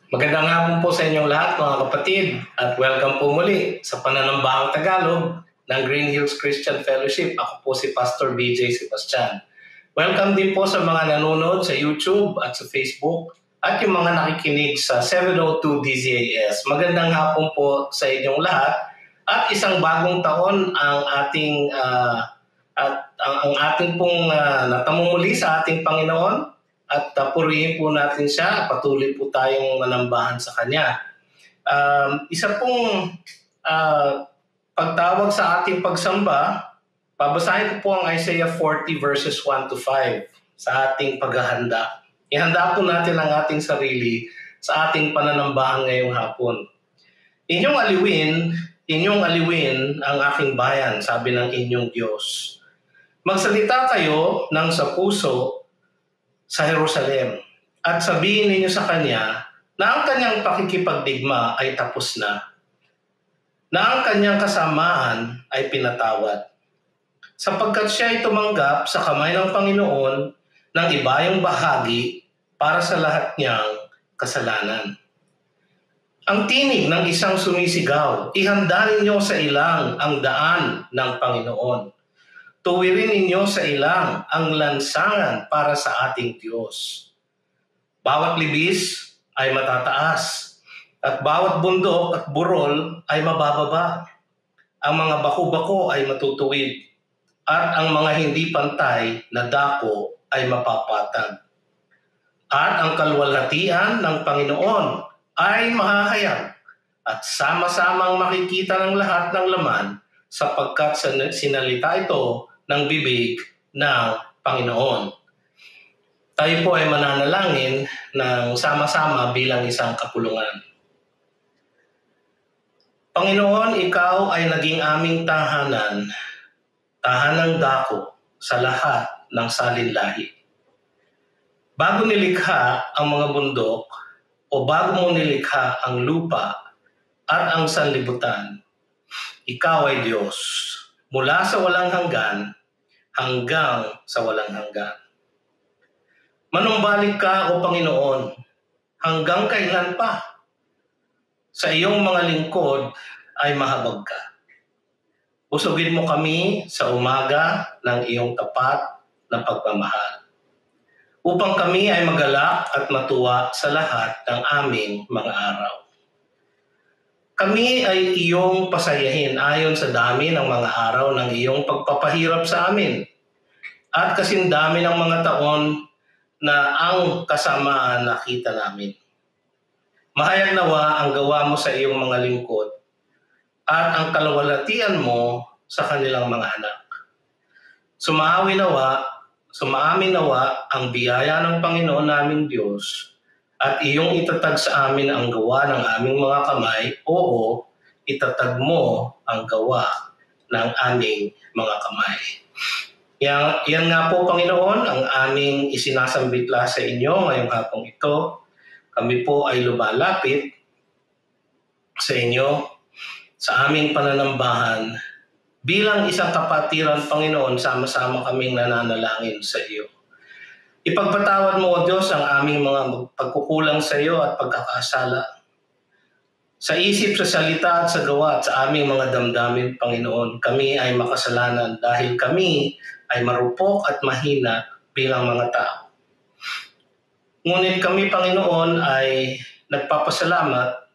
Magandang hapon po sa inyong lahat mga kapatid at welcome po muli sa Pananambahang Tagalog ng Green Hills Christian Fellowship. Ako po si Pastor BJ Sebastian. Welcome din po sa mga nanonood sa YouTube at sa Facebook at yung mga nakikinig sa 702 DZAS. Magandang hapon po sa inyong lahat at isang bagong taon ang ating pong natamumuli sa ating Panginoon. At purihin po natin siya, patuloy po tayong manambahan sa Kanya. Isa pong pagtawag sa ating pagsamba, babasahin ko po ang Isaiah 40 verses 1 to 5 sa ating paghahanda. Ihanda po natin ang ating sarili sa ating pananambahan ngayong hapon. Inyong aliwin ang aking bayan, sabi ng inyong Diyos. Magsalita kayo ng sa puso sa Jerusalem at sabihin ninyo sa Kanya na ang Kanyang pakikipagdigma ay tapos na ang Kanyang kasamaan ay pinatawad. Sapagkat siya ay tumanggap sa kamay ng Panginoon ng ibayong bahagi para sa lahat niyang kasalanan. Ang tinig ng isang sumisigaw, ihanda ninyo sa ilang ang daan ng Panginoon. Tuwirin ninyo sa ilang ang lansangan para sa ating Diyos. Bawat libis ay matataas, at bawat bundok at burol ay mabababa. Ang mga bako-bako ay matutuwid, at ang mga hindi pantay na dako ay mapapatag. At ang kalwalhatian ng Panginoon ay mahahayag, at sama-samang makikita ng lahat ng laman, sapagkat sinalita ito ng bibig ng Panginoon. Tayo po ay mananalangin ng sama-sama bilang isang kapulungan. Panginoon, Ikaw ay naging aming tahanang dako sa lahat ng salinlahi. Bago nilikha ang mga bundok o bago mo nilikha ang lupa at ang sanlibutan, Ikaw ay Diyos mula sa walang hanggang sa walang hanggan. Manumbalik ka, O Panginoon, hanggang kailan pa? Sa iyong mga lingkod ay mahabag ka. Usugin mo kami sa umaga ng iyong tapat na pagmamahal, upang kami ay magalak at matuwa sa lahat ng aming mga araw. Kami ay iyong pasayahin ayon sa dami ng mga araw ng iyong pagpapahirap sa amin at kasindami ng mga taon na ang kasamaan nakita namin. Mahayag nawa ang gawa mo sa iyong mga lingkod at ang kalwalhatian mo sa kanilang mga anak. Sumaamin nawa ang biyaya ng Panginoon naming Diyos at iyong itatag sa amin ang gawa ng aming mga kamay, oo, itatag mo ang gawa ng aming mga kamay. Yan nga po, Panginoon, ang aming isinasambitla sa inyo ngayong hapong ito. Kami po ay lumalapit sa inyo sa aming pananambahan bilang isang kapatiran, Panginoon, sama-sama kaming nananalangin sa iyo. Ipagpatawad mo, O Diyos, ang aming mga pagkukulang sa iyo at pagkakasala. Sa isip, sa salita at sa gawa at sa aming mga damdamin, Panginoon, kami ay makasalanan dahil kami ay marupok at mahina bilang mga tao. Ngunit kami, Panginoon, ay nagpapasalamat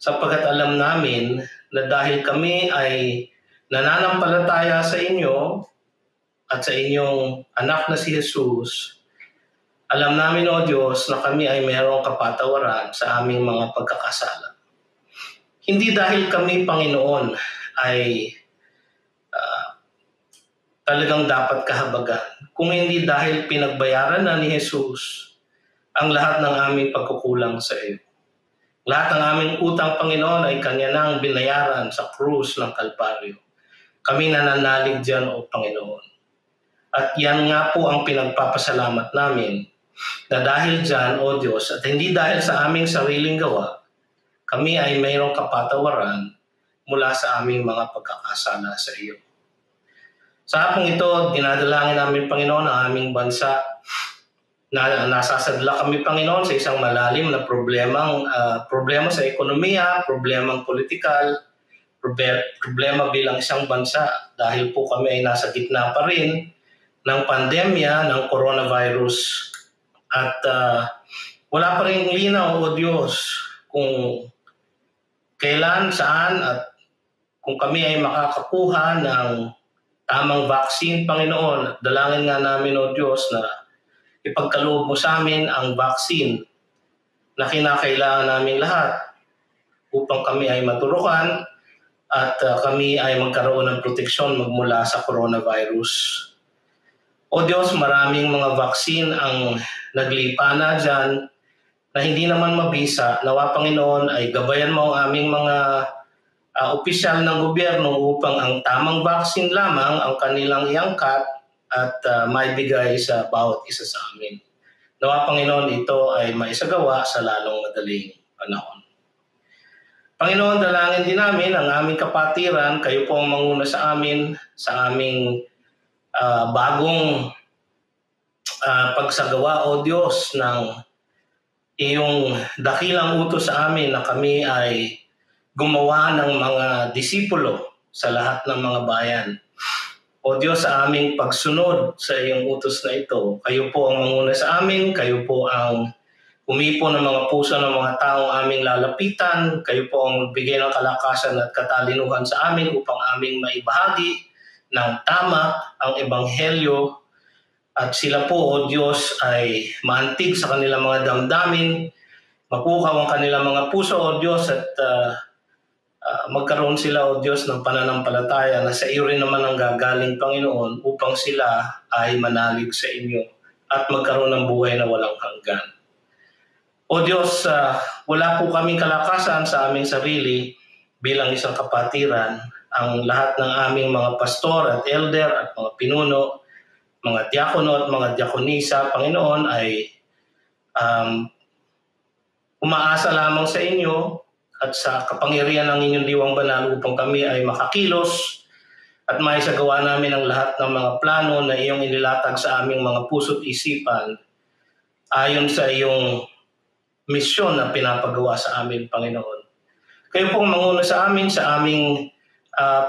sapagkat alam namin na dahil kami ay nananampalataya sa inyo at sa inyong anak na si Jesus, alam namin, O Diyos, na kami ay mayroong kapatawaran sa aming mga pagkakasala. Hindi dahil kami, Panginoon, ay talagang dapat kahabagan, kung hindi dahil pinagbayaran na ni Jesus ang lahat ng aming pagkukulang sa iyo. Lahat ng aming utang, Panginoon, ay Kanya nang binayaran sa krus ng Kalbaryo. Kami nananalig diyan, O Panginoon. At yan nga po ang pinagpapasalamat namin, na dahil dyan, O Diyos, at hindi dahil sa aming sariling gawa, kami ay mayroong kapatawaran mula sa aming mga pagkakasala sa iyo. Sa hapong ito, dinadalangin namin, Panginoon, ang aming bansa nasasadla kami, Panginoon, sa isang malalim na problema sa ekonomiya, problemang politikal, problema bilang isang bansa dahil po kami ay nasa gitna pa rin ng pandemya ng coronavirus at wala pa rin linaw, O Diyos, kung kailan, saan at kung kami ay makakakuha ng tamang vaccine, Panginoon. Dalangin nga namin, O Diyos, na ipagkaloob mo sa amin ang vaccine na kinakailangan namin lahat upang kami ay maturukan at kami ay magkaroon ng proteksyon magmula sa coronavirus. O Diyos, maraming mga vaccine ang naglipa na dyan na hindi naman mabisa. Nawa, Panginoon, ay gabayan mo ang aming mga opisyal ng gobyerno upang ang tamang vaccine lamang ang kanilang iangkat at maibigay sa bawat isa sa amin. Nawa, Panginoon, ito ay maisagawa sa lalong madaling panahon. Panginoon, dalangin din namin ang aming kapatiran. Kayo po ang manguna sa amin, sa aming bagong pagsagawa, O Diyos, ng iyong dakilang utos sa amin na kami ay gumawa ng mga disipulo sa lahat ng mga bayan. O Diyos, sa aming pagsunod sa iyong utos na ito, kayo po ang manguna sa amin, kayo po ang umipo ng mga puso ng mga taong aming lalapitan, kayo po ang magbigay ng kalakasan at katalinuhan sa amin upang aming maibahagi ng tama ang ebanghelyo at sila po, O Diyos, ay maantig sa kanilang mga damdamin, mapukaw ang kanilang mga puso, O Diyos, at magkaroon sila, O Diyos, ng pananampalataya na sa iyo rin naman ang gagaling, Panginoon, upang sila ay manalig sa inyo at magkaroon ng buhay na walang hanggan. O Diyos, wala po kaming kalakasan sa aming sarili bilang isang kapatiran. Ang lahat ng aming mga pastor at elder at mga pinuno, mga diakono at mga diakonisa, Panginoon, ay umaasa lamang sa inyo at sa kapangyarihan ng inyong diwang banal upang kami ay makakilos at maisagawa namin ang lahat ng mga plano na iyong inilatag sa aming mga puso't isipan ayon sa iyong misyon na pinapagawa sa amin, Panginoon. Kayo pong manguna sa amin sa aming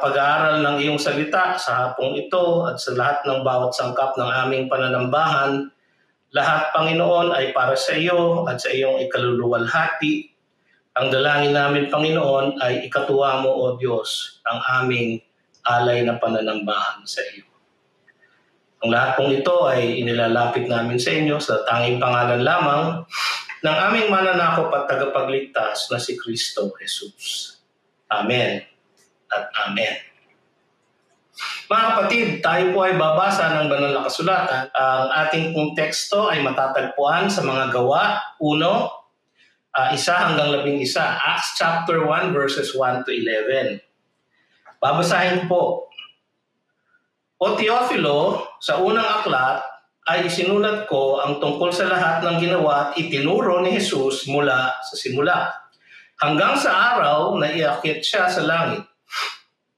pag-aaral ng iyong salita sa hapong ito at sa lahat ng bawat sangkap ng aming pananambahan. Lahat, Panginoon, ay para sa iyo at sa iyong ikaluluwalhati. Ang dalangin namin, Panginoon, ay ikatuwa mo, O Diyos, ang aming alay na pananambahan sa iyo. Ang lahat pong ito ay inilalapit namin sa inyo sa tanging pangalan lamang ng aming mananakop at tagapagligtas na si Kristo Jesus. Amen at amen. Mga kapatid, tayo po ay babasa ng banal na kasulatan. Ang ating pong teksto ay matatagpuan sa mga gawa, 1, 1-11. Acts chapter 1 verses 1 to 11. Babasahin po. O Teofilo, sa unang aklat ay isinulat ko ang tungkol sa lahat ng ginawa at itinuro ni Jesus mula sa simula, hanggang sa araw na iakyat siya sa langit.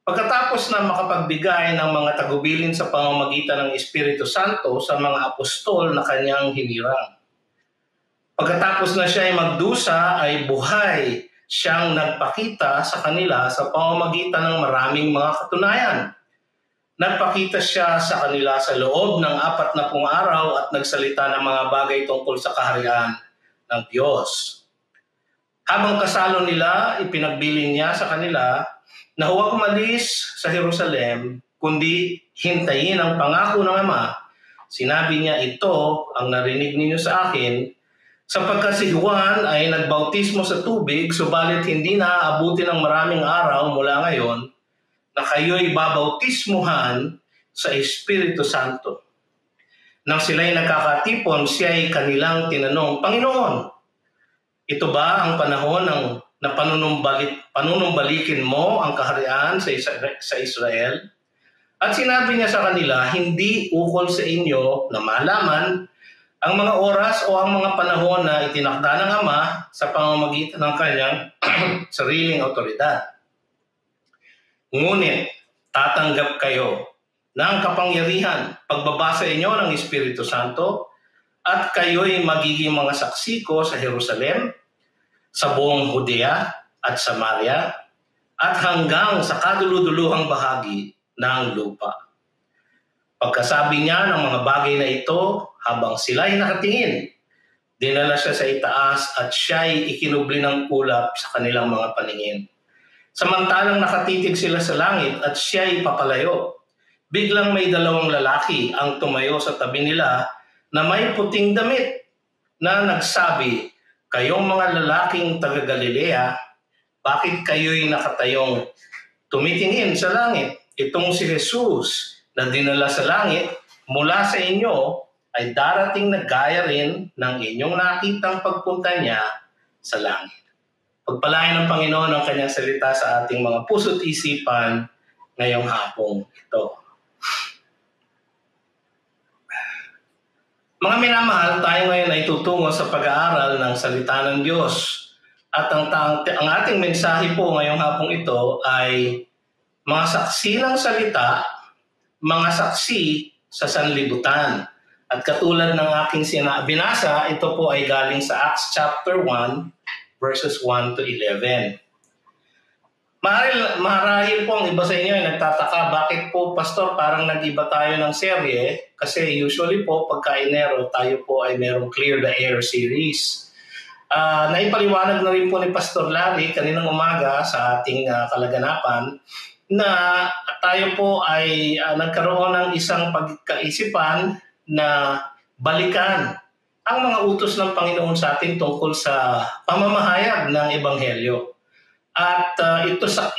Pagkatapos na makapagbigay ng mga tagubilin sa pamamagitan ng Espiritu Santo sa mga apostol na kanyang hinirang. Pagkatapos na siya ay magdusa, ay buhay siyang nagpakita sa kanila sa pamamagitan ng maraming mga katunayan. Nagpakita siya sa kanila sa loob ng 40 araw at nagsalita ng mga bagay tungkol sa kaharian ng Diyos. Habang kasalo nila, ipinagbilin niya sa kanila na huwag umalis sa Jerusalem, kundi hintayin ang pangako ng Ama. Sinabi niya, ito ang narinig ninyo sa akin, sapagkat si Juan ay nagbautismo sa tubig, subalit hindi na aabuti ng maraming araw mula ngayon na kayo'y babautismuhan sa Espiritu Santo. Nang sila'y nagkakatipon, siya'y kanilang tinanong, Panginoon, ito ba ang panahon ng na panunumbalikin mo ang kaharian sa Israel? At sinabi niya sa kanila, hindi ukol sa inyo na malaman ang mga oras o ang mga panahon na itinakda ng Ama sa pamamagitan ng kanyang sariling awtoridad. Ngunit tatanggap kayo ng kapangyarihan pagbaba sa inyo ng Espiritu Santo At kayo'y magiging mga saksi ko sa Jerusalem, sa buong Judea at Samaria, at hanggang sa kaduluduluhang bahagi ng lupa. Pagkasabi niya ng mga bagay na ito, habang sila'y nakatingin, dinala siya sa itaas at siya'y ikinubli ng ulap sa kanilang mga paningin. Samantalang nakatitig sila sa langit at siya'y papalayo, biglang may dalawang lalaki ang tumayo sa tabi nila na may puting damit na nagsabi, "Kayong mga lalaking taga-Galilea, bakit kayo'y nakatayong tumitingin sa langit? Itong si Jesus na dinala sa langit mula sa inyo ay darating na gaya rin ng inyong nakitang pagpunta niya sa langit." Pagpalain ng Panginoon ang kanyang salita sa ating mga puso't isipan ngayong hapong ito. Mga minamahal, tayo ngayon ay tutungo sa pag-aaral ng salita ng Diyos. At ang ating mensahe po ngayong hapong ito ay mga saksi ng salita, mga saksi sa sanlibutan. At katulad ng aking binasa, ito po ay galing sa Acts chapter 1, verses 1 to 11. Marahil po ang iba sa inyo ay nagtataka, bakit po, Pastor, parang nag-iba tayo ng serye? Kasi usually po, pagka Enero, tayo po ay merong Clear the Air series. Naipaliwanag na rin po ni Pastor Larry kaninang umaga sa ating kalaganapan na tayo po ay nagkaroon ng isang pagkaisipan na balikan ang mga utos ng Panginoon sa atin tungkol sa pamamahayag ng Ebanghelyo. At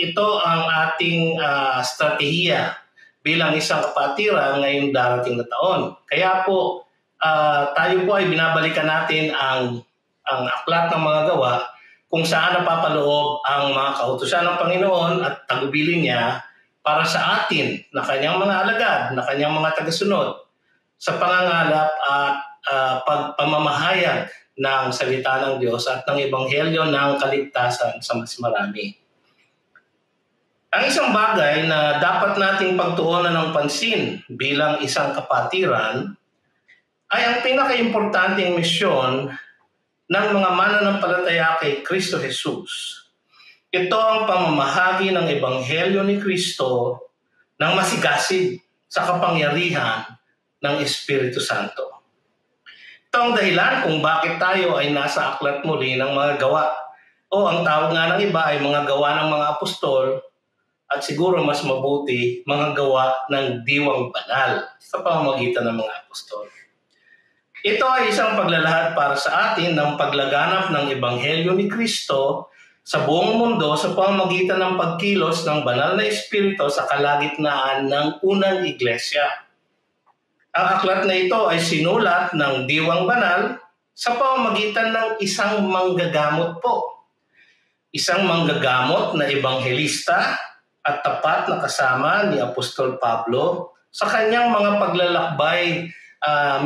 ito ang ating strategiya bilang isang kapatiran ngayong darating na taon. Kaya po tayo po ay binabalikan natin ang aklat ng mga gawa kung saan napapaloob ang mga kautusan ng Panginoon at tagubilin niya para sa atin na kanyang mga alagad, na kanyang mga tagasunod sa pangangalap at pagpamamahayag ng salita ng Diyos at ng Ebanghelyo ng kaligtasan sa mas marami. Ang isang bagay na dapat nating pagtuunan ng pansin bilang isang kapatiran ay ang pinaka-importanteng misyon ng mga mananampalataya kay Kristo Jesus. Ito ang pamamahagi ng Ebanghelyo ni Kristo ng masigasig sa kapangyarihan ng Espiritu Santo. Ito ang dahilan kung bakit tayo ay nasa aklat muli ng mga gawa. O ang tawag nga ng iba ay mga gawa ng mga apostol at siguro mas mabuti mga gawa ng diwang banal sa pamamagitan ng mga apostol. Ito ay isang paglalahad para sa atin ng paglaganap ng Ebanghelyo ni Kristo sa buong mundo sa pamamagitan ng pagkilos ng banal na Espiritu sa kalagitnaan ng unang iglesia. Ang aklat na ito ay sinulat ng diwang banal sa pamamagitan ng isang manggagamot po. Isang manggagamot na ebanghelista at tapat na kasama ni Apostol Pablo sa kanyang mga paglalakbay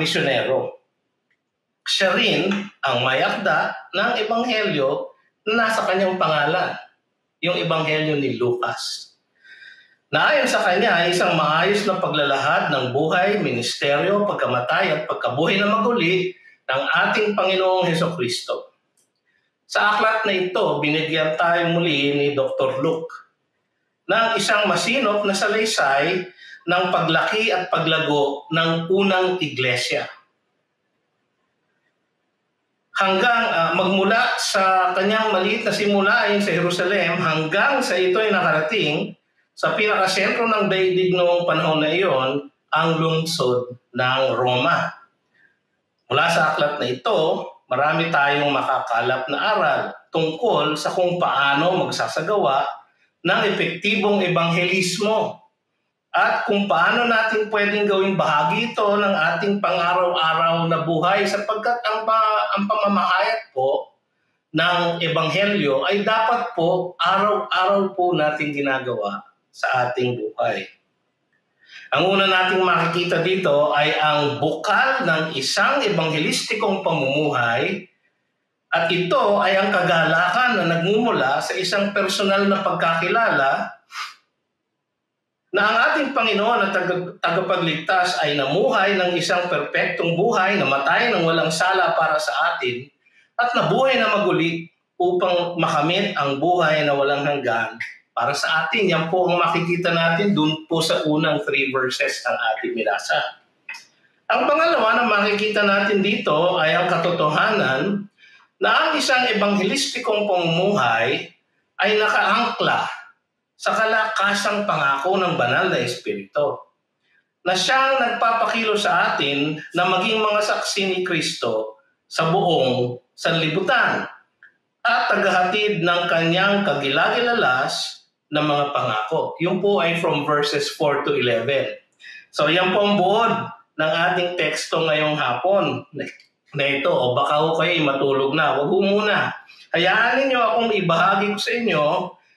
misyonero. Siya rin ang may akda ng ebanghelyo na nasa kanyang pangalan, yung ebanghelyo ni Lucas. Na ayon sa kanya ay isang maayos na paglalahad ng buhay, ministeryo, pagkamatay at pagkabuhay na maguli ng ating Panginoong Hesukristo. Sa aklat na ito, binigyan tayo muli ni Dr. Luke ng isang masinop na salaysay ng paglaki at paglago ng unang iglesia. Hanggang magmula sa kanyang maliit na simulain sa Jerusalem hanggang sa ito ay nakarating sa pinakasentro ng daigdig noong panahon na iyon, ang lungsod ng Roma. Mula sa aklat na ito, marami tayong makakalap na aral tungkol sa kung paano magsasagawa ng epektibong ebanghelismo at kung paano natin pwedeng gawing bahagi ito ng ating pang-araw-araw na buhay sapagkat ang pamamahayag po ng ebanghelyo ay dapat po araw-araw po natin ginagawa sa ating buhay. Ang una nating makikita dito ay ang bukal ng isang ebanghelistikong pamumuhay at ito ay ang kagalakan na nagmumula sa isang personal na pagkakilala na ang ating Panginoon at tagapagligtas ay namuhay ng isang perpektong buhay, namatay ng walang sala para sa atin, at nabuhay na maguli upang makamit ang buhay na walang hanggan para sa atin. Yan po ang makikita natin dun po sa unang 3 verses ng ating binasa. Ang pangalawa na makikita natin dito ay ang katotohanan na ang isang ebanghelistikong pamumuhay ay nakaangkla sa kalakasang pangako ng banal na Espiritu, na siyang nagpapakilo sa atin na maging mga saksi ni Kristo sa buong sanlibutan at tagahatid ng kanyang kagilagilalas na mga pangako. Yung po ay from verses 4 to 11. So yan po ang buod ng ating teksto ngayong hapon na ito. O baka ho kayo matulog na. Huwag ho muna. Hayaan ninyo akong ibahagi ko sa inyo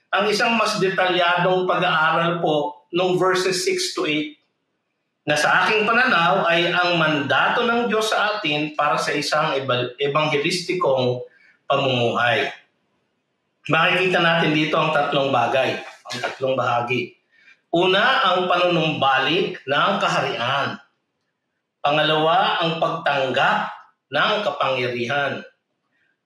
ang isang mas detalyadong pag-aaral po ng verses 6 to 8 na sa aking pananaw ay ang mandato ng Diyos sa atin para sa isang ebanghelistikong pamumuhay. Makikita natin dito ang tatlong bagay, ang tatlong bahagi. Una, ang panunumbalik ng kaharian. Pangalawa, ang pagtanggap ng kapangyarihan.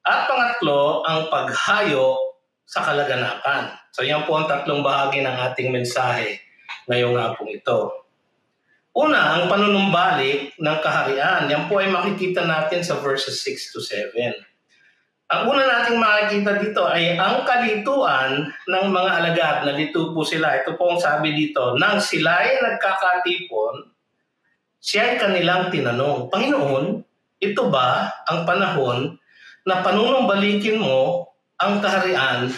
At pangatlo, ang paghayo sa kalaganakan. So yan po ang tatlong bahagi ng ating mensahe ngayong hapong ito. Una, ang panunumbalik ng kaharian. Yan po ay makikita natin sa verses 6 to 7. Ang una nating makikita dito ay ang kalituan ng mga alagad. Nalito po sila. Ito po ang sabi dito, nang sila ay nagkakatipon, siya ay kanilang tinanong, Panginoon, ito ba ang panahon na panunumbalikin mo ang kaharian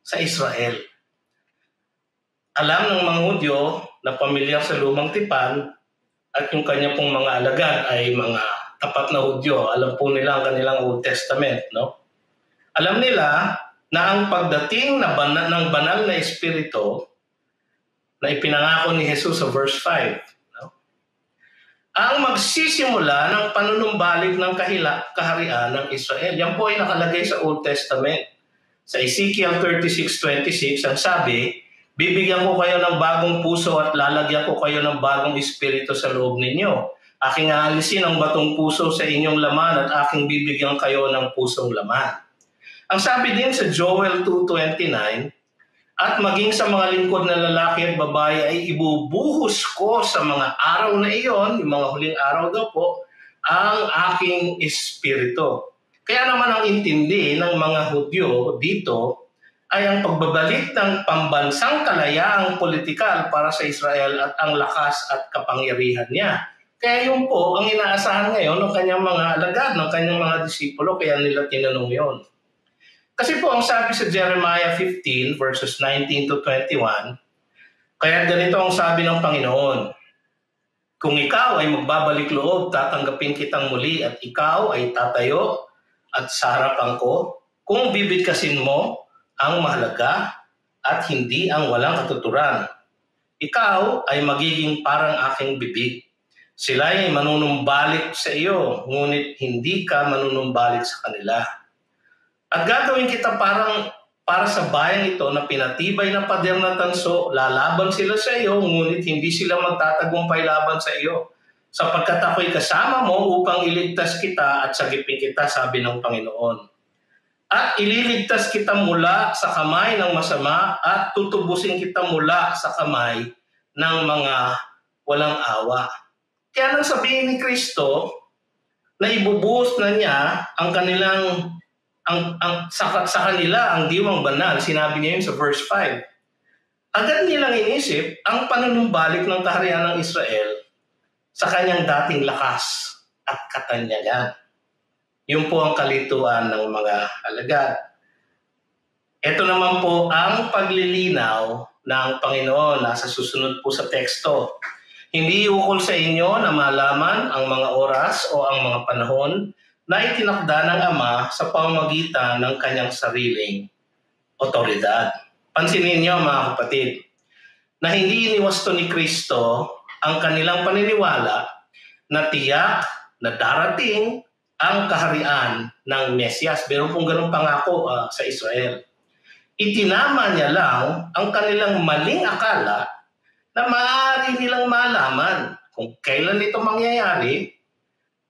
sa Israel? Alam ng mga Hudyo na pamilyar sa lumang tipan at yung kanya pong mga alagad ay mga tapat na Hudyo. Alam po nila ang kanilang Old Testament, no? Alam nila na ang pagdating ng banal na Espiritu na ipinangako ni Jesus sa verse 5, no? Ang magsisimula ng panunumbalik ng kaharian ng Israel. Yan po ay nakalagay sa Old Testament. Sa Ezekiel 36:26, ang sabi, bibigyan ko kayo ng bagong puso at lalagyan ko kayo ng bagong espiritu sa loob ninyo. Aking aalisin ang batong puso sa inyong laman at aking bibigyan kayo ng pusong laman. Ang sabi din sa Joel 2:29, at maging sa mga lingkod na lalaki at babae ay ibubuhos ko sa mga araw na iyon, yung mga huling araw daw po, ang aking espiritu. Kaya naman ang intindi ng mga Hudyo dito ay ang pagbabalik ng pambansang kalayaang politikal para sa Israel at ang lakas at kapangyarihan niya. Kaya yun po ang inaasahan ngayon ng kanyang mga alagad, ng kanyang mga disipulo, kaya nila tinanong yon. Kasi po ang sabi sa Jeremiah 15 verses 19 to 21, kaya ganito ang sabi ng Panginoon, kung ikaw ay magbabalik loob, tatanggapin kitang muli at ikaw ay tatayo at sa harapan ko, kung bibigkasin mo ang mahalaga at hindi ang walang katuturan. Ikaw ay magiging parang aking bibig. Sila ay manunumbalik sa iyo, ngunit hindi ka manunumbalik sa kanila. At gagawin kita parang para sa bayang ito na pinatibay na pader na tanso, lalaban sila sa iyo, ngunit hindi sila magtatagumpay laban sa iyo. Sapagkat ako'y kasama mo upang iligtas kita at sagipin kita, sabi ng Panginoon. At ililigtas kita mula sa kamay ng masama at tutubusin kita mula sa kamay ng mga walang awa. Kaya nang sabihin ni Kristo na ibubuhos na niya ang kanilang sa kanila ang diwang banal, sinabi niya yun sa verse 5. Agad nilang inisip ang panunumbalik ng kaharian ng Israel sa kanyang dating lakas at katanyagan. Yun po ang kalituan ng mga alagad. Ito naman po ang paglilinaw ng Panginoon nasa susunod po sa teksto. Hindi ukol sa inyo na malaman ang mga oras o ang mga panahon na itinakda ng Ama sa pamamagitan ng kanyang sariling otoridad. Pansinin niyo mga kapatid, na hindi iniwasto ni Kristo ang kanilang paniniwala na tiyak na darating ang kaharian ng Mesiyas. Meron pong ganung pangako sa Israel. Itinama niya lang ang kanilang maling akala na maaari nilang malaman kung kailan ito mangyayari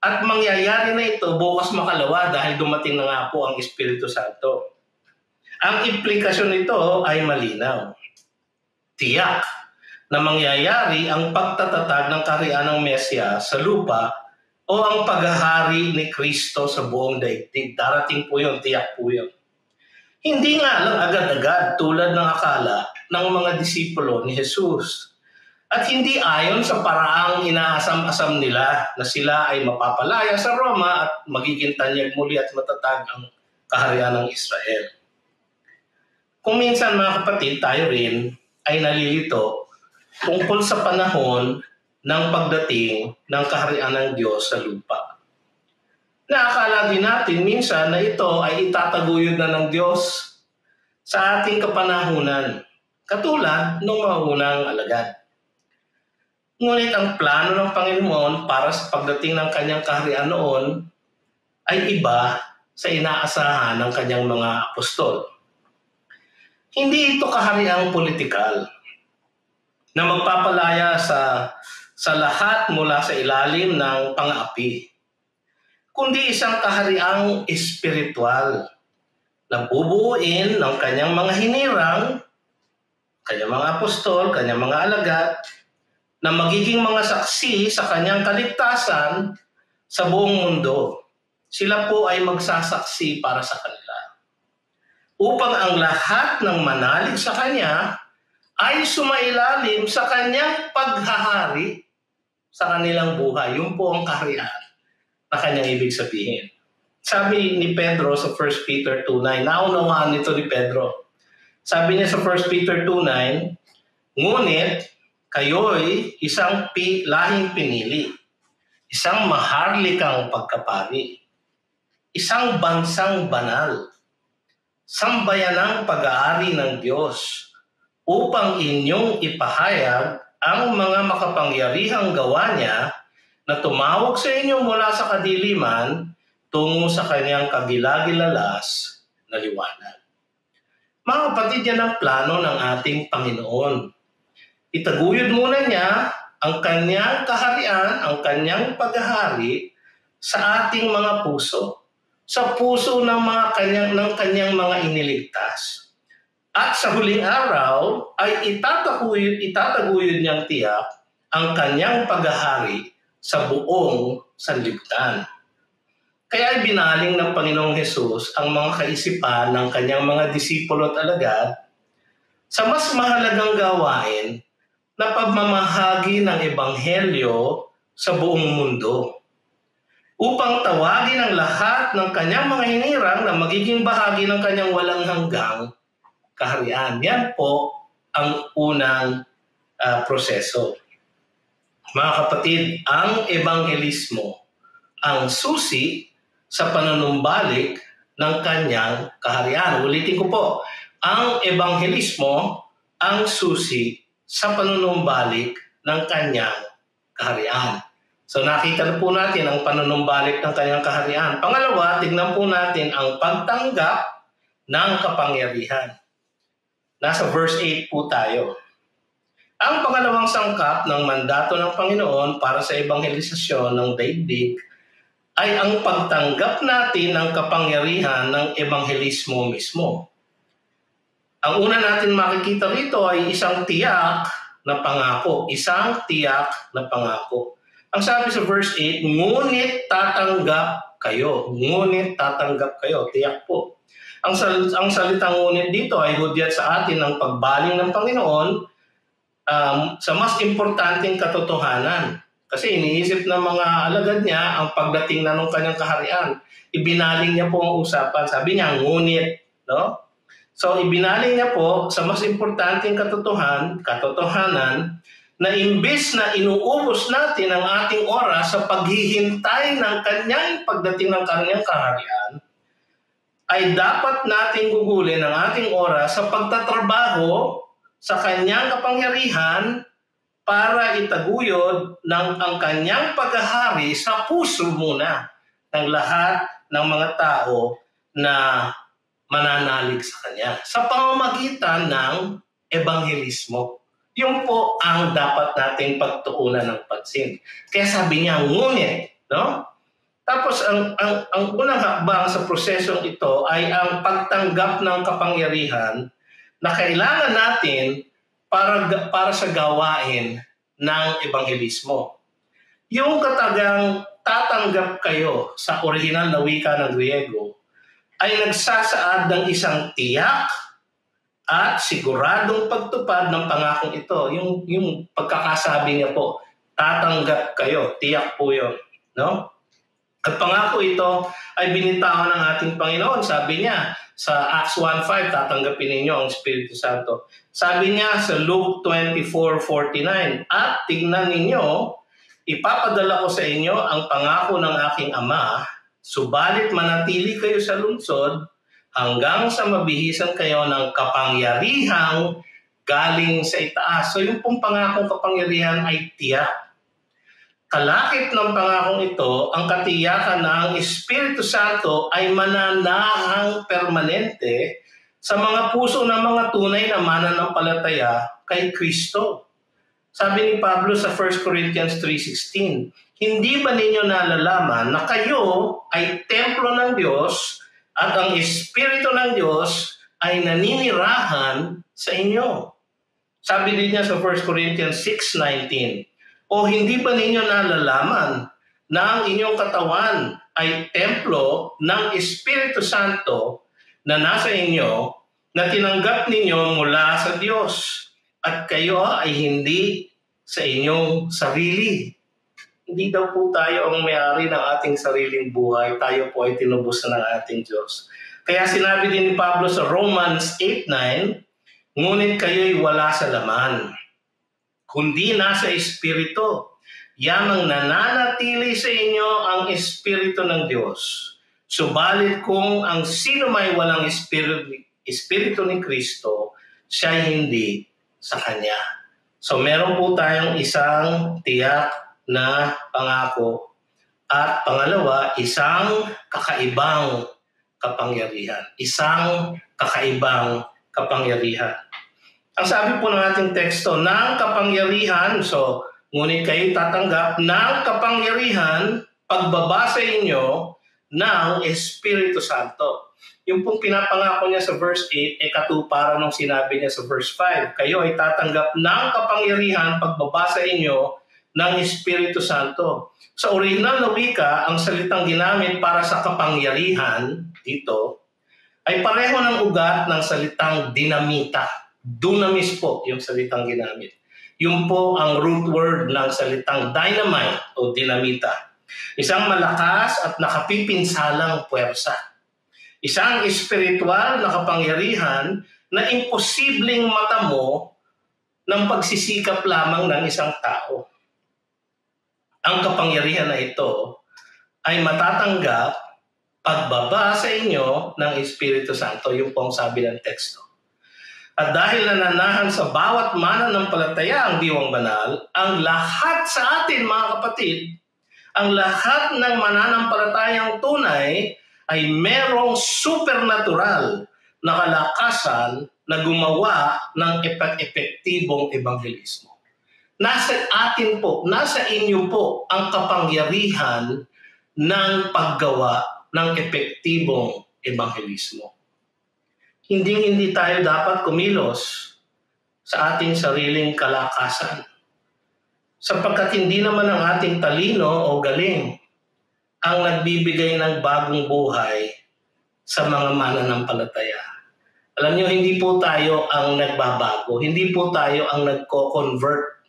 at mangyayari na ito bukas makalawa dahil dumating na nga po ang Espiritu Santo. Ang implikasyon nito ay malinaw. Tiyak na mangyayari ang pagtatatag ng kaharian ng Mesya sa lupa o ang paghahari ni Kristo sa buong daigdig. Darating po yun, tiyak po yun. Hindi nga lang agad-agad tulad ng akala ng mga disipulo ni Jesus. At hindi ayon sa paraang inaasam-asam nila na sila ay mapapalaya sa Roma at magiging tanyag muli at matatag ang kaharian ng Israel. Kung minsan mga kapatid, tayo rin ay nalilito tungkol sa panahon ng pagdating ng kaharian ng Diyos sa lupa. Naakala din natin minsan na ito ay itataguyod na ng Diyos sa ating kapanahunan, katulad ng mga unang alagad. Ngunit ang plano ng Panginoon para sa pagdating ng kanyang kaharian noon ay iba sa inaasahan ng kanyang mga apostol. Hindi ito kahariang politikal na magpapalaya sa lahat mula sa ilalim ng pang-aapi, kundi isang kahariang espiritual na bubuuin ng kanyang mga hinirang, kanyang mga apostol, kanyang mga alagad, na magiging mga saksi sa kanyang kaligtasan sa buong mundo. Sila po ay magsasaksi para sa kanila. Upang ang lahat ng manalig sa kanya ay sumailalim sa kanyang paghahari sa kanilang buhay. Yun po ang kaharian na kanyang ibig sabihin. Sabi ni Pedro sa 1 Peter 2:9, naunawaan nito ni Pedro. Sabi niya sa 1 Peter 2:9, ngunit kayo'y isang lahing pinili, isang maharlikang pagkapari, isang bansang banal, sambayanang pag-aari ng Diyos, upang inyong ipahayag ang mga makapangyarihang gawa niya na tumawag sa inyo mula sa kadiliman tungo sa kanyang kagilagilalas na liwanag. Mga kapatid, yan ang plano ng ating Panginoon. Itaguyod muna niya ang kanyang kaharian, ang kanyang paghahari sa ating mga puso, sa puso ng kanyang mga iniligtas. At sa huling araw ay itataguyod niyang tiyak ang kanyang paghahari sa buong sanlibutan. Kaya ay binaling ng Panginoong Hesus ang mga kaisipan ng kanyang mga disipulo at alagad sa mas mahalagang gawain na pagmamahagi ng Ebanghelyo sa buong mundo, upang tawagin ang lahat ng kanyang mga hinirang na magiging bahagi ng kanyang walang hanggang kaharian. Yan po ang unang proseso. Mga kapatid, ang ebanghelismo ang susi sa panunumbalik ng kanyang kaharian. Ulitin ko po, ang ebanghelismo ang susi sa panunumbalik ng kanyang kaharian. So nakita na po natin ang panunumbalik ng kanyang kaharian. Pangalawa, tignan po natin ang pagtanggap ng kapangyarihan. Nasa verse 8 po tayo. Ang pangalawang sangkap ng mandato ng Panginoon para sa ebanghelisasyon ng daigdig ay ang pagtanggap natin ng kapangyarihan ng ebanghelismo mismo. Ang una natin makikita rito ay isang tiyak na pangako. Isang tiyak na pangako. Ang sabi sa verse 8, ngunit tatanggap kayo. Ngunit tatanggap kayo. Tiyak po. Ang salitang ngunit dito ay hudyat sa atin ng pagbaling ng Panginoon sa mas importanteng katotohanan. Kasi iniisip ng mga alagad niya ang pagdating na ng kanyang kaharian. Ibinaling niya po ang usapan. Sabi niya, ngunit. No? So ibinaling niya po sa mas importanteng katotohanan na imbes na inuubos natin ang ating oras sa paghihintay ng kanyang pagdating ng kanyang kaharian, ay dapat nating gugulin ang ating oras sa pagtatrabaho sa kanyang kapangyarihan para itaguyod ang kanyang paghahari sa puso muna ng lahat ng mga tao na mananalig sa kanya sa pamamagitan ng ebanghelismo. Yun po ang dapat nating pagtuunan ng pansin. Kaya sabi niya, ngunit, no? Tapos ang unang hakbang sa prosesong ito ay ang pagtanggap ng kapangyarihan na kailangan natin para sa gawain ng ebanghelismo. Yung katagang tatanggap kayo sa orihinal na wika ng Griego ay nagsasaad ng isang tiyak at siguradong pagtupad ng pangakong ito. Yung pagkakasabi niya po, tatanggap kayo, tiyak po yun. No? At pangako ito ay binitawan ng ating Panginoon. Sabi niya sa Acts 1:5, tatanggapin ninyo ang Espiritu Santo. Sabi niya sa Luke 24:49, at tignan ninyo, ipapadala ko sa inyo ang pangako ng aking Ama, subalit manatili kayo sa lungsod hanggang sa mabihisan kayo ng kapangyarihang galing sa itaas. So yung pong pangakong kapangyarihan ay tiyak. Kalakip ng pangakong ito, ang katiyakan na ang Espiritu Santo ay mananahang permanente sa mga puso ng mga tunay na mananampalataya kay Kristo. Sabi ni Pablo sa 1 Corinthians 3:16, hindi ba ninyo nalalaman na kayo ay templo ng Diyos at ang Espiritu ng Diyos ay naninirahan sa inyo? Sabi din niya sa 1 Corinthians 6:19, o hindi ba ninyo nalalaman na ang inyong katawan ay templo ng Espiritu Santo na nasa inyo na tinanggap ninyo mula sa Diyos at kayo ay hindi sa inyong sarili? Hindi daw po tayo ang may-ari ng ating sariling buhay. Tayo po ay tinubos ng ating Diyos. Kaya sinabi din ni Pablo sa Romans 8:9, ngunit kayo'y wala sa laman, kundi nasa Espiritu. Yamang nananatili sa inyo ang Espiritu ng Diyos. Subalit kung ang sino may walang Espiritu ni Kristo, siya hindi sa Kanya. So meron po tayong isang tiyak na pangako at pangalawa, isang kakaibang kapangyarihan. Isang kakaibang kapangyarihan. Ang sabi po ng ating teksto, ng kapangyarihan, so ngunit kayo tatanggap ng kapangyarihan pagbaba sa inyo ng Espiritu Santo. Yung pong pinapangako niya sa verse 8 ay katuparan ng sinabi niya sa verse 5. Kayo ay tatanggap ng kapangyarihan pagbaba sa inyo ng Espiritu Santo. Sa original na wika, ang salitang ginamit para sa kapangyarihan dito ay pareho ng ugat ng salitang dinamita. Dunamis po yung salitang ginamit. Yung po ang root word ng salitang dynamite o dinamita. Isang malakas at nakapipinsalang puwersa. Isang espiritual na kapangyarihan na imposibleng matamo ng pagsisikap lamang ng isang tao. Ang kapangyarihan na ito ay matatanggap pagbaba sa inyo ng Espiritu Santo, yung pong sabi ng teksto. At dahil nananahan sa bawat mananampalataya ang diwang banal, ang lahat sa atin mga kapatid, ang lahat ng mananampalatayang tunay ay merong supernatural na kalakasan na gumawa ng epektibong ebanghelismo. Nasa atin po, nasa inyo po ang kapangyarihan ng paggawa ng epektibong ebanghelismo. Hindi tayo dapat kumilos sa ating sariling kalakasan. Sapagkat hindi naman ang ating talino o galing ang nagbibigay ng bagong buhay sa mga mananampalataya. Alam niyo, hindi po tayo ang nagbabago. Hindi po tayo ang nagko-convert.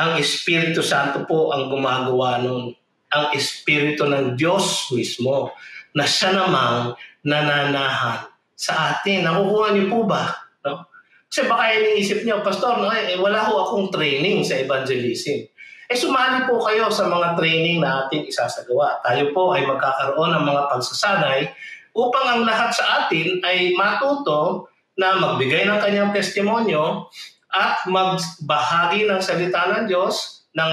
Ang Espiritu Santo po ang gumagawa nun. Ang Espiritu ng Diyos mismo na siya namang nananahan sa atin. Nakukuha niyo po ba? No? Kasi baka iniisip niyo, Pastor, wala ho akong training sa evangelism. Sumali po kayo sa mga training na ating isasagawa. Tayo po ay magkakaroon ng mga pagsasanay upang ang lahat sa atin ay matuto na magbigay ng kanyang testimonyo at magbahagi ng salita ng Diyos ng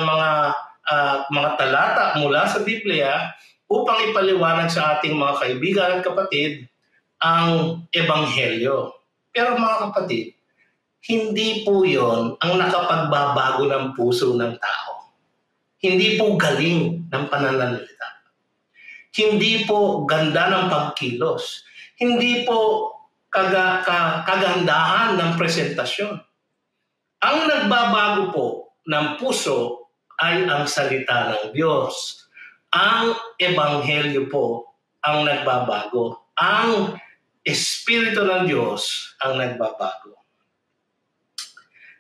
mga talata mula sa Biblia upang ipaliwanag sa ating mga kaibigan at kapatid ang Ebanghelyo. Pero mga kapatid, hindi po yon ang nakapagbabago ng puso ng tao. Hindi po galing ng pananalita. Hindi po ganda ng pagkilos. Hindi po kagandahan ng presentasyon. Ang nagbabago po ng puso ay ang salita ng Diyos. Ang ebanghelyo po ang nagbabago. Ang Espiritu ng Diyos ang nagbabago.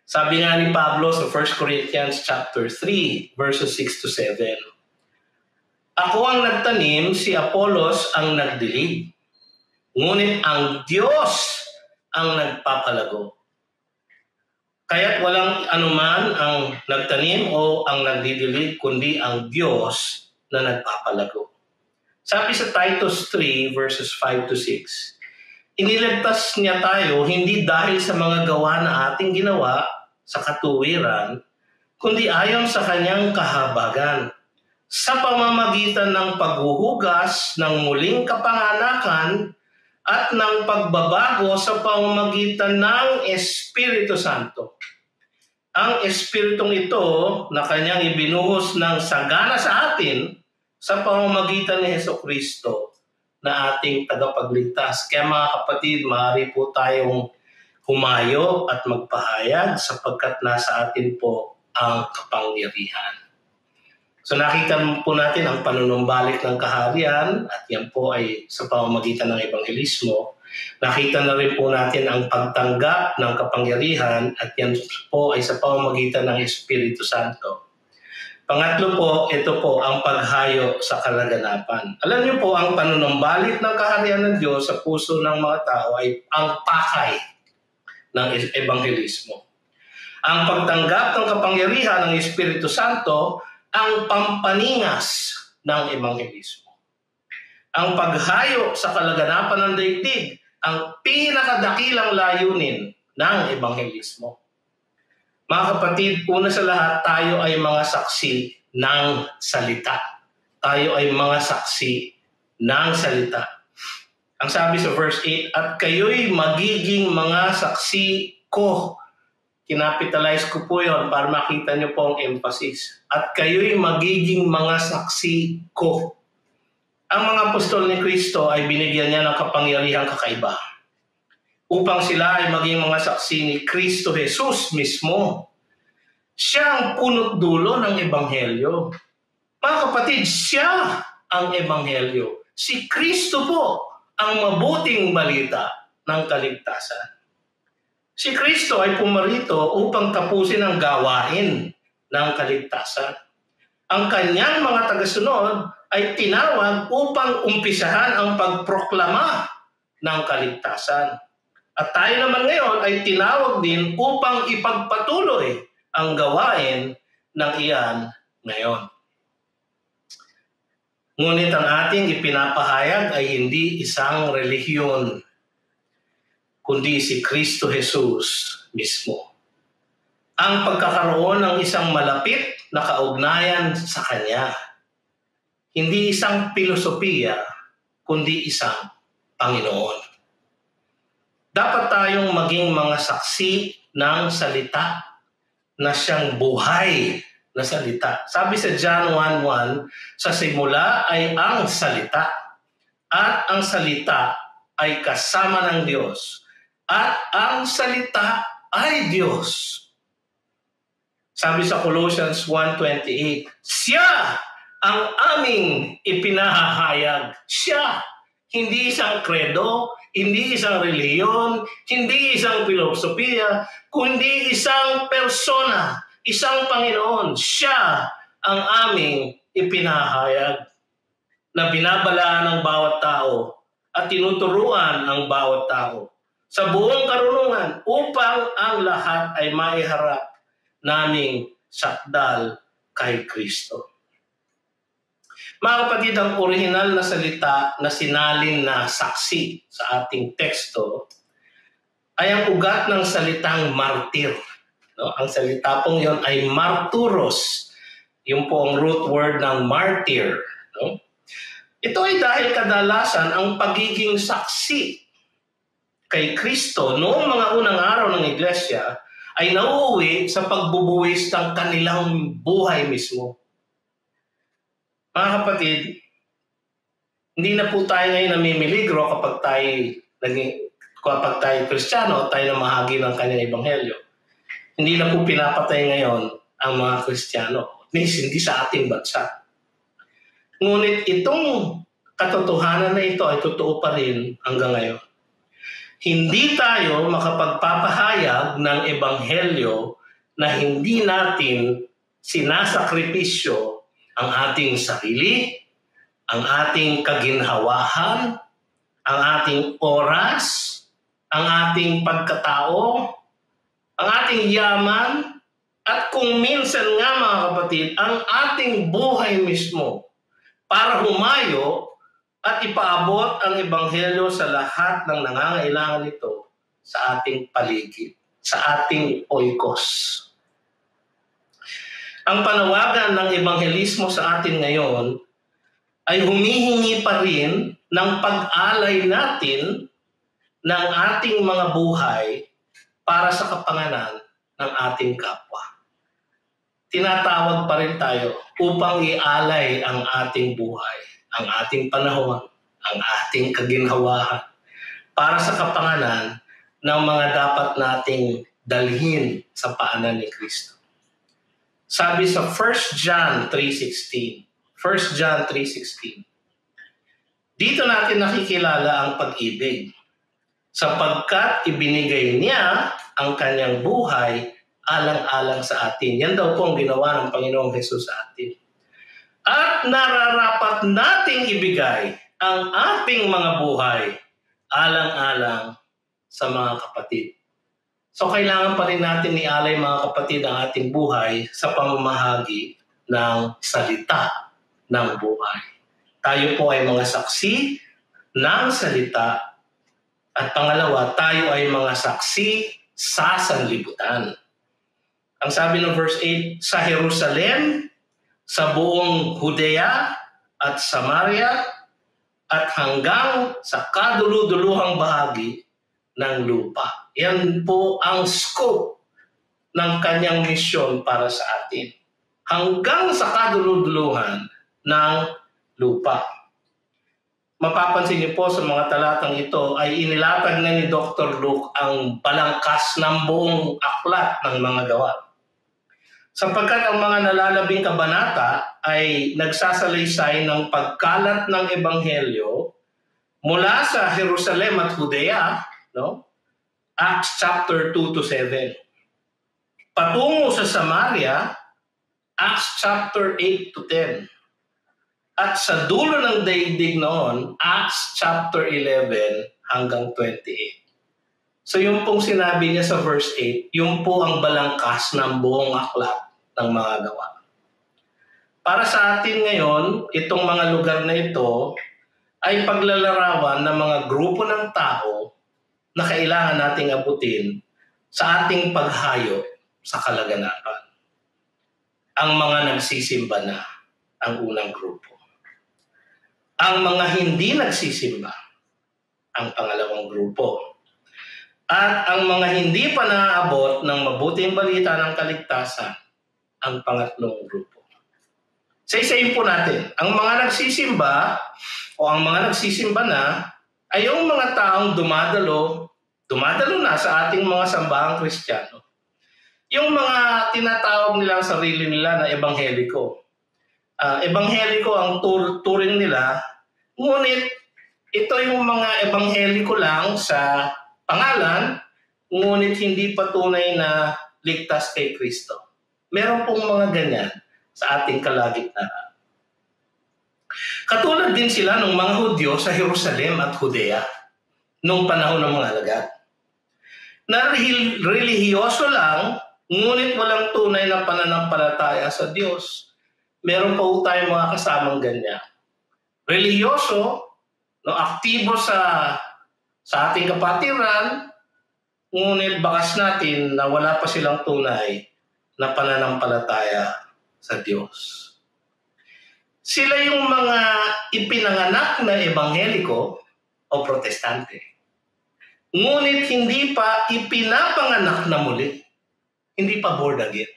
Sabi nga ni Pablo sa 1 Corinthians chapter 3, verses 6 to 7. Ako ang nagtanim, si Apollos ang nagdilig. Ngunit ang Diyos ang nagpapalago. Kaya't walang anuman ang nagtanim o ang nagdidilig, kundi ang Diyos na nagpapalago. Sabi sa Titus 3, verses 5 to 6, iniligtas niya tayo hindi dahil sa mga gawa na ating ginawa sa katuwiran, kundi ayon sa kanyang kahabagan, sa pamamagitan ng paghuhugas ng muling kapanganakan at ng pagbabago sa pamamagitan ng Espiritu Santo. Ang Espiritong ito na kanyang ibinuhos ng sagana sa atin sa pamamagitan ni Hesukristo na ating tagapagligtas. Kaya mga kapatid, maaari po tayong humayo at magpahayag sapagkat nasa atin po ang kapangyarihan. So nakita po natin ang panunumbalik ng kaharian at yan po ay sa pamamagitan ng ebanghelismo. Nakita na rin po natin ang pagtanggap ng kapangyarihan at yan po ay sa pamamagitan ng Espiritu Santo. Pangatlo po, ito po ang paghayo sa kalaganapan. Alam niyo po, ang panunumbalik ng kaharian ng Diyos sa puso ng mga tao ay ang pakay ng ebanghelismo. Ang pagtanggap ng kapangyarihan ng Espiritu Santo ang pampaningas ng ebanghelismo. Ang paghayo sa kalaganapan ng daigdig ang pinakadakilang layunin ng ebanghelismo. Mga kapatid, una sa lahat, tayo ay mga saksi ng salita. Tayo ay mga saksi ng salita. Ang sabi sa verse 8, at kayo'y magiging mga saksi ko. Kinapitalize ko po yon para makita niyo po ang emphasis. At kayo'y magiging mga saksi ko. Ang mga apostol ni Kristo ay binigyan niya ng kapangyarihang kakaiba upang sila ay maging mga saksi ni Kristo Jesus mismo. Siya ang punot dulo ng ebanghelyo. Mga kapatid, siya ang ebanghelyo. Si Kristo po ang mabuting balita ng kaligtasan. Si Kristo ay pumarito upang tapusin ang gawain ng kaligtasan. Ang kanyang mga tagasunod ay tinawag upang umpisahan ang pagproklama ng kaligtasan. At tayo naman ngayon ay tinawag din upang ipagpatuloy ang gawain ng iyan ngayon. Ngunit ang ating ipinapahayag ay hindi isang relihiyon, kundi si Kristo Jesus mismo. Ang pagkakaroon ng isang malapit na kaugnayan sa Kanya. Hindi isang filosofiya, kundi isang Panginoon. Dapat tayong maging mga saksi ng salita na siyang buhay na salita. Sabi sa John 1:1, sa simula ay ang salita, at ang salita ay kasama ng Diyos, at ang salita ay Diyos. Sabi sa Colossians 1:28, siya ang aming ipinahahayag. Siya, hindi isang kredo, hindi isang reliyon, hindi isang filosofiya, kundi isang persona, isang Panginoon. Siya ang aming ipinahahayag na binabalaan ng bawat tao at tinuturuan ang bawat tao sa buong karunungan upang ang lahat ay maiharap naming sakdal kay Kristo. Mga kapatid, ang orihinal na salita na sinalin na saksi sa ating teksto ay ang ugat ng salitang martir. No? Ang salita pong yon ay marturos. Yung po ang root word ng martyr. No? Ito ay dahil kadalasan ang pagiging saksi kay Kristo noong mga unang araw ng iglesia ay nauuwi sa pagbubuwis ng kanilang buhay mismo. Mga kapatid, hindi na po tayo ngayon namimiligro kapag tayo Kristiyano o tayo namahagi ng kanyang ebanghelyo. Hindi na po pinapatay ngayon ang mga Kristiyano, at least hindi sa ating bansa. Ngunit itong katotohanan na ito ay totoo pa rin hanggang ngayon. Hindi tayo makapagpapahayag ng ebanghelyo na hindi natin sinasakripisyo ang ating sarili, ang ating kaginhawahan, ang ating oras, ang ating pagkatao, ang ating yaman, at kung minsan nga mga kapatid, ang ating buhay mismo para humayo at ipaabot ang ebanghelyo sa lahat ng nangangailangan nito sa ating paligid, sa ating oikos. Ang panawagan ng ebanghelismo sa atin ngayon ay humihingi pa rin ng pag-alay natin ng ating mga buhay para sa kapanganan ng ating kapwa. Tinatawag pa rin tayo upang ialay ang ating buhay, ang ating panahon, ang ating kaginhawahan para sa kapanganan ng mga dapat nating dalhin sa paanan ni Kristo. Sabi sa 1 John 3:16, 1 John 3:16. Dito natin nakikilala ang pag-ibig, sapagkat ibinigay niya ang kanyang buhay alang-alang sa atin. Yan daw po ang ginawa ng Panginoong Hesus sa atin. At nararapat nating ibigay ang ating mga buhay alang-alang sa mga kapatid. So kailangan pa rin natin ialay mga kapatid ang ating buhay sa pamamahagi ng salita ng buhay. Tayo po ay mga saksi ng salita, at pangalawa, tayo ay mga saksi sa sanlibutan. Ang sabi ng verse 8, sa Jerusalem, sa buong Judea at Samaria, at hanggang sa kaduluduluhang bahagi ng lupa. Yan po ang scope ng kanyang misyon para sa atin. Hanggang sa kaduluduluhan ng lupa. Mapapansin niyo po sa mga talatang ito ay inilatag na ni Dr. Luke ang balangkas ng buong aklat ng mga gawa. Sapagkat ang mga nalalabing kabanata ay nagsasalaysay ng pagkalat ng ebanghelyo mula sa Jerusalem at Judea, no? Acts chapter 2-7. Patungo sa Samaria, Acts chapter 8-10. At sa dulo ng daigdig noon, Acts chapter 11 hanggang 28. So yung pong sinabi niya sa verse 8, yung po ang balangkas ng buong aklat ng mga gawa. Para sa atin ngayon, itong mga lugar na ito ay paglalarawan ng mga grupo ng tao na kailangan nating abutin sa ating paghayo sa kalaganapan. Ang mga nagsisimba na ang unang grupo. Ang mga hindi nagsisimba ang pangalawang grupo. At ang mga hindi pa naaabot ng mabuting balita ng kaligtasan ang pangatlong grupo. Isa-isahin po natin. Ang mga nagsisimba o ang mga nagsisimba na ay yung mga taong dumadalo na sa ating mga sambahang Kristiyano. Yung mga tinatawag nilang sarili nila na ebangheliko. Ebangheliko ang turing nila, ngunit ito yung mga ebangheliko lang sa pangalan, ngunit hindi patunay na ligtas kay Kristo. Meron pong mga ganyan sa ating kalagitnaan. Katulad din sila ng mga Hudyo sa Jerusalem at Judea noong panahon ng mga alagad. Na relihiyoso lang, ngunit walang tunay na pananampalataya sa Diyos. Meron pa po tayong mga kasamang ganyan. Relihiyoso, no, aktibo sa ating kapatiran, ngunit bakas natin na wala pa silang tunay na pananampalataya sa Diyos. Sila yung mga ipinanganak na ebangheliko o protestante. ngunit hindi pa ipinapanganak na muli. Hindi pa born again.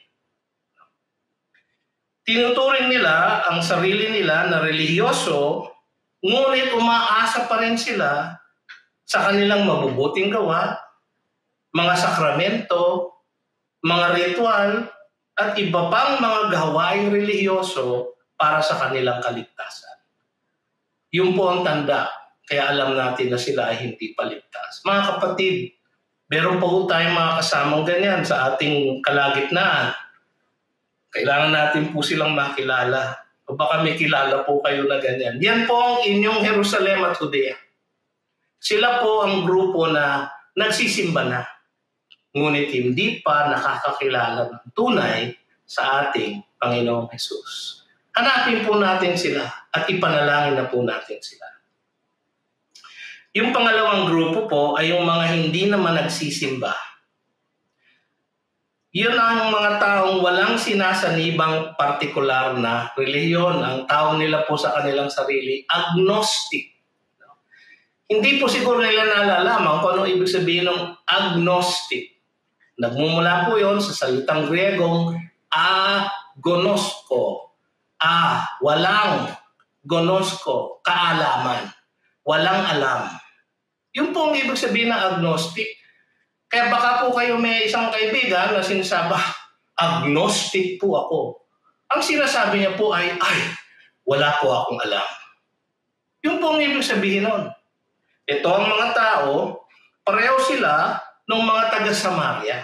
Tinuturing nila ang sarili nila na relihiyoso, ngunit umaasa pa rin sila sa kanilang mabubuting gawa, mga sakramento, mga ritual, at iba pang mga gawaing relihiyoso para sa kanilang kaligtasan. Yun po ang tanda, kaya alam natin na sila ay hindi paligtas. Mga kapatid, meron po tayong mga kasamang ganyan sa ating kalagitnaan. Kailangan natin po silang makilala. O baka may kilala po kayo na ganyan. Yan po ang inyong Jerusalem at Judea. Sila po ang grupo na nagsisimba na, ngunit hindi pa nakakakilala ng tunay sa ating Panginoong Hesus. Hanapin po natin sila at ipanalangin na po natin sila. Yung pangalawang grupo po ay yung mga hindi naman nagsisimba. Yun ang mga taong walang sinasanibang partikular na relihiyon. Ang tawag nila po sa kanilang sarili, agnostic. Hindi po siguro nila nalalaman kung ano ibig sabihin ng agnostic. Nagmumula po yon sa salitang Griegong agonosko. Walang gonosko, kaalaman. Walang alam. Yun po ang ibig sabihin ng agnostic. Kaya baka po kayo may isang kaibigan na sinasabi, agnostic po ako. Ang sinasabi niya po ay wala po akong alam. Yun po ang ibig sabihin nun. Ito ang mga tao, pareho sila ng mga taga-Samaria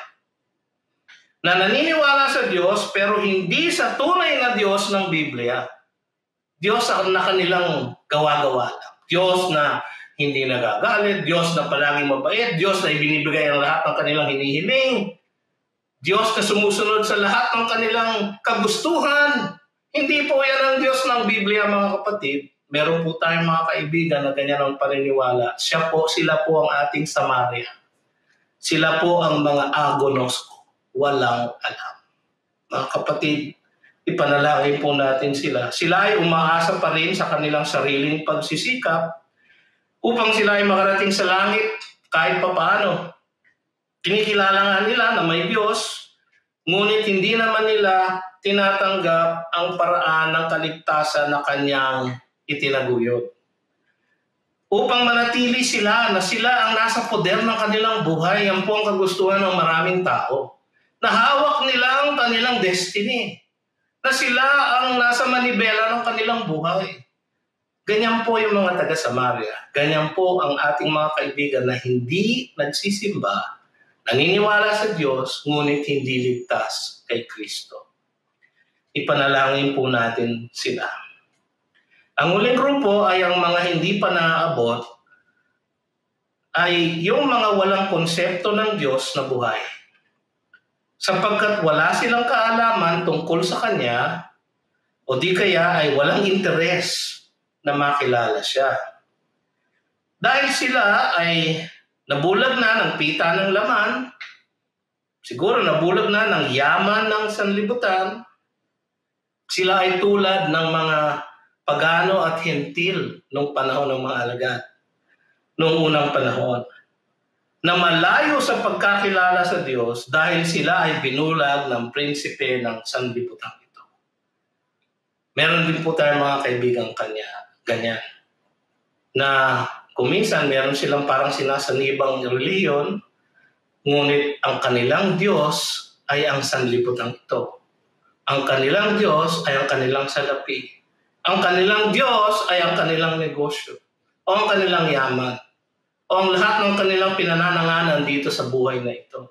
na naniniwala sa Diyos pero hindi sa tunay na Diyos ng Biblia. Diyos na kanilang gawa-gawa lang. Diyos na hindi nagagalit, Diyos na palaging mabait, Diyos na ibinibigay ang lahat ng kanilang hinihiling, Diyos na sumusunod sa lahat ng kanilang kagustuhan. Hindi po yan ang Diyos ng Biblia, mga kapatid. Meron po tayong mga kaibigan na ganyan ang paniniwala. Sila po ang ating Samaria. Sila po ang mga agonosko. Walang alam. Mga kapatid, ipanalangin po natin sila. Sila ay umaasa pa rin sa kanilang sariling pagsisikap upang sila ay makarating sa langit kahit papaano. Kinikilala nga nila na may Diyos, ngunit hindi naman nila tinatanggap ang paraan ng kaligtasan na kanyang itinaguyod. Upang manatili sila na sila ang nasa poder ng kanilang buhay, yan po ang kagustuhan ng maraming tao. Nahawak nila ang kanilang destiny. Na sila ang nasa manibela ng kanilang buhay. Ganyan po yung mga taga-Samaria. Ganyan po ang ating mga kaibigan na hindi nagsisimba, naniniwala sa Diyos, ngunit hindi ligtas kay Kristo. Ipanalangin po natin sila. Ang huling grupo ay ang mga hindi pa naaabot, ay yung mga walang konsepto ng Diyos na buhay. Sapagkat wala silang kaalaman tungkol sa Kanya, o di kaya ay walang interes na makilala siya. Dahil sila ay nabulag na ng pita ng laman, siguro nabulag na ng yaman ng sanlibutan, sila ay tulad ng mga pagano at hentil nung panahon ng mga alagad, nung unang panahon, na malayo sa pagkakilala sa Diyos dahil sila ay binulag ng prinsipe ng sanlibutan ito. Meron din po tayong mga kaibigang ganyan, na kuminsan meron silang parang sinasanibang relihiyon, ngunit ang kanilang Diyos ay ang sanlibutan ito. Ang kanilang Diyos ay ang kanilang salapi. Ang kanilang Diyos ay ang kanilang negosyo, o ang kanilang yaman, o ang lahat ng kanilang pinanananganan dito sa buhay na ito.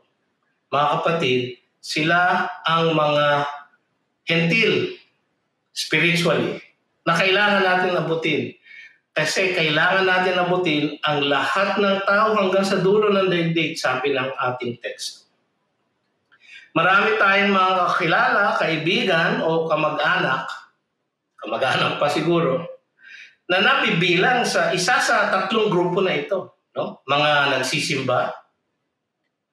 Mga kapatid, sila ang mga hentil spiritually na kailangan natin abutin. Kasi kailangan natin abutin ang lahat ng tao hanggang sa dulo ng daigdig, sabi ng ating teksto. Marami tayong mga kakilala, kaibigan o kamag-anak pa siguro, na nabibilang sa isa sa tatlong grupo na ito. No? Mga nagsisimba,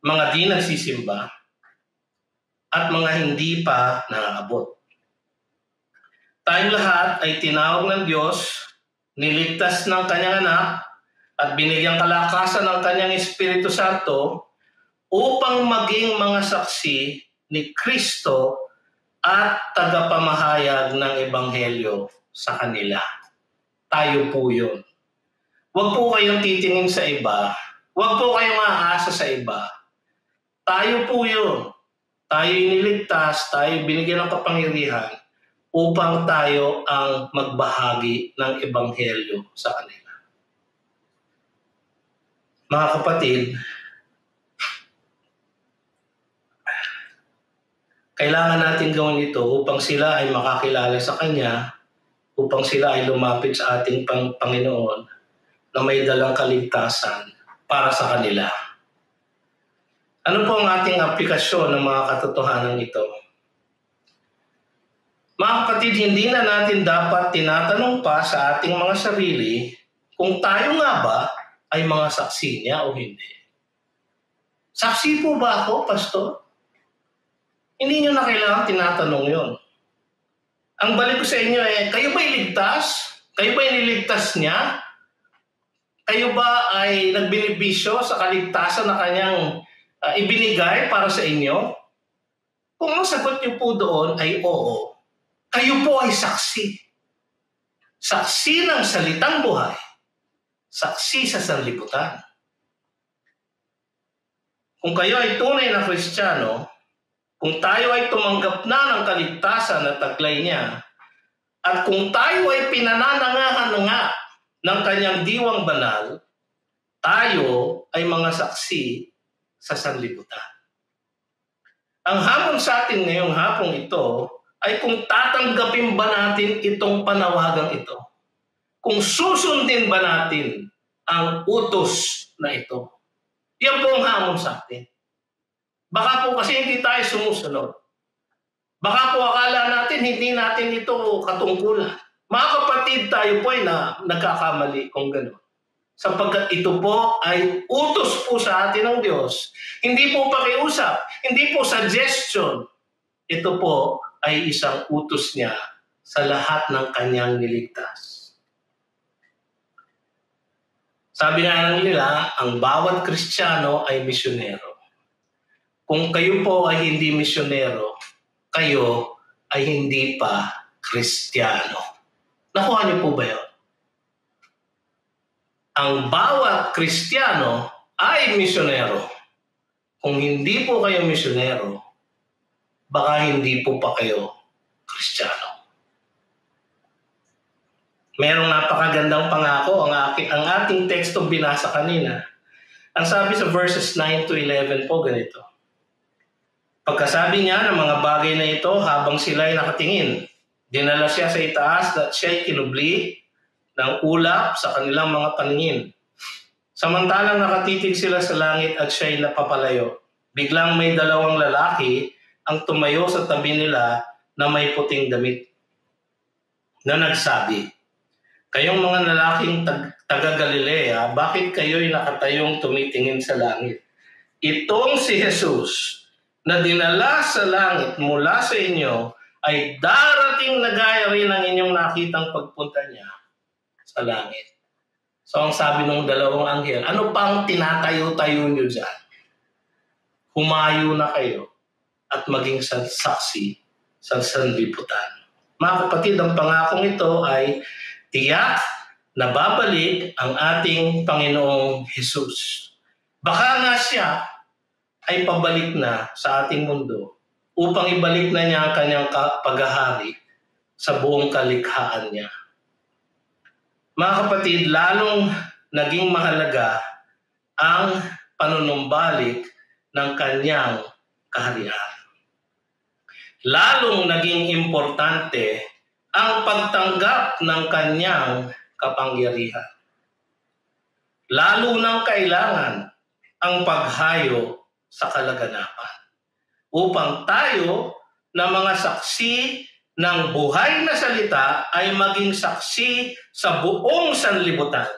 mga di nagsisimba, at mga hindi pa naaabot. Tayong lahat ay tinawag ng Diyos, niligtas ng kanyang anak, at binigyan kalakasan ng kanyang Espiritu Santo upang maging mga saksi ni Kristo at tagapamahayag ng Ebanghelyo sa kanila. Tayo po yun. Huwag po kayong titingin sa iba. Huwag po kayong aasa sa iba. Tayo po yun. Tayo iniligtas, tayo binigyan ng kapangyarihan upang tayo ang magbahagi ng Ebanghelyo sa kanila. Mga kapatid, kailangan natin gawin ito upang sila ay makakilala sa Kanya, upang sila ay lumapit sa ating Panginoon na may dalang kaligtasan para sa kanila. Ano po ang ating aplikasyon ng mga katotohanan ito? Mga kapatid, hindi na natin dapat tinatanong pa sa ating mga sarili kung tayo nga ba ay mga saksi niya o hindi. Saksi po ba ako, Pastor? Hindi nyo na kailangan tinatanong yon. Ang balik ko sa inyo kayo ba iligtas? Kayo ba iniligtas niya? Kayo ba ay nagbinibisyo sa kaligtasan na kanyang ibinigay para sa inyo? Kung ang sagot niyo po doon ay oo, kayo po ay saksi. Saksi ng salitang buhay. Saksi sa sanlibutan. Kung kayo ay tunay na Kristiyano, kung tayo ay tumanggap na ng kaligtasan na taglay niya, at kung tayo ay pinananangahan nga ng kanyang diwang banal, tayo ay mga saksi sa sanlibutan. Ang hamon sa atin ngayong hapong ito ay kung tatanggapin ba natin itong panawagang ito. Kung susundin ba natin ang utos na ito. Yan po ang hamon sa atin. Baka po kasi hindi tayo sumusunod. Baka po akala natin hindi natin ito katungkulan. Mga kapatid, tayo po ay nagkakamali kung gano'n. Sapagkat ito po ay utos po sa atin ng Diyos. Hindi po pakiusap, hindi po suggestion. Ito po ay isang utos niya sa lahat ng kanyang niligtas. Sabi nga nila, ang bawat Kristiyano ay misyonero. Kung kayo po ay hindi misyonero, kayo ay hindi pa Kristiyano. Nakuha niyo po ba yun? Ang bawat Kristiyano ay misyonero. Kung hindi po kayo misyonero, baka hindi po pa kayo Kristiyano. Merong napakagandang pangako ang ating tekstong binasa kanina. Ang sabi sa verses 9 to 11 po ganito. Pagkasabi niya ng mga bagay na ito habang sila ay nakatingin, dinala siya sa itaas at siya'y kinubli ng ulap sa kanilang mga paningin. Samantalang nakatitig sila sa langit at siya'y napapalayo. Biglang may dalawang lalaki ang tumayo sa tabi nila na may puting damit na nagsabi, "Kayong mga lalaking taga-Galilea, bakit kayo'y nakatayong tumitingin sa langit? Itong si Jesus na dinala sa langit mula sa inyo ay darating na gaya rin ang inyong nakitang pagpunta niya sa langit." So ang sabi ng dalawang anghel, ano pang tinatayo-tayo nyo dyan? Humayo na kayo at maging saksi sa sanlibutan. Mga kapatid, ang pangakong ito ay tiyak na babalik ang ating Panginoong Jesus. Baka nga siya ay pabalik na sa ating mundo upang ibalik na niya ang kanyang paghahari sa buong kalikhaan niya. Mga kapatid, lalong naging mahalaga ang panunumbalik ng kanyang kaharian. Lalong naging importante ang pagtanggap ng kanyang kapangyarihan. Lalo nang kailangan ang paghayo sa kalaganapan upang tayo na mga saksi ng buhay na salita ay maging saksi sa buong sanlibutan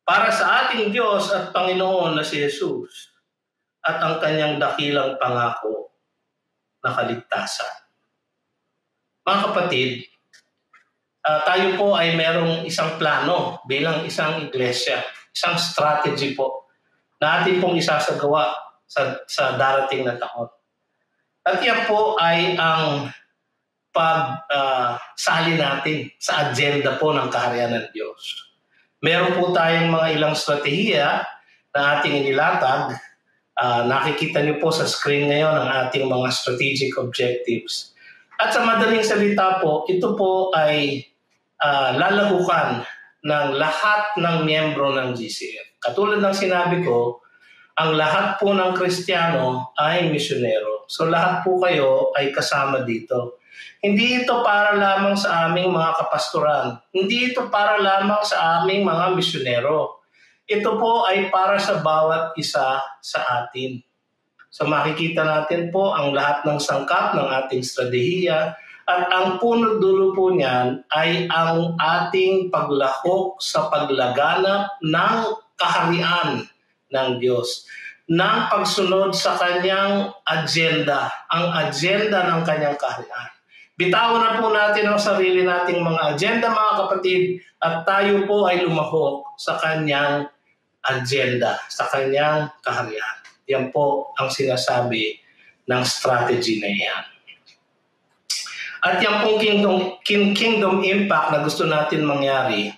para sa ating Diyos at Panginoon na si Jesus at ang kanyang dakilang pangako na kaligtasan. Mga kapatid, tayo po ay merong isang plano bilang isang iglesia, isang strategy po na atin pong isasagawa sa darating na taon. At yan po ay ang pagsali natin sa agenda po ng kaharian ng Diyos. Meron po tayong mga ilang strategiya na ating inilatag. Nakikita niyo po sa screen ngayon ang ating mga strategic objectives. At sa madaling salita po, ito po ay lalahukan ng lahat ng miyembro ng GCF. Katulad ng sinabi ko, ang lahat po ng Kristiyano ay misyonero. So lahat po kayo ay kasama dito. Hindi ito para lamang sa aming mga kapastoran. Hindi ito para lamang sa aming mga misyonero. Ito po ay para sa bawat isa sa atin. So makikita natin po ang lahat ng sangkap ng ating strategiya at ang punot dulo po niyan ay ang ating paglahok sa paglaganap ng kaharian ng Diyos, ng pagsunod sa kanyang agenda, ang agenda ng kanyang kaharian. Bitawan na po natin ang sarili nating mga agenda, mga kapatid, at tayo po ay lumahok sa kanyang agenda, sa kanyang kaharian. Yan po ang sinasabi ng strategy na yan. At yan pong kingdom impact na gusto natin mangyari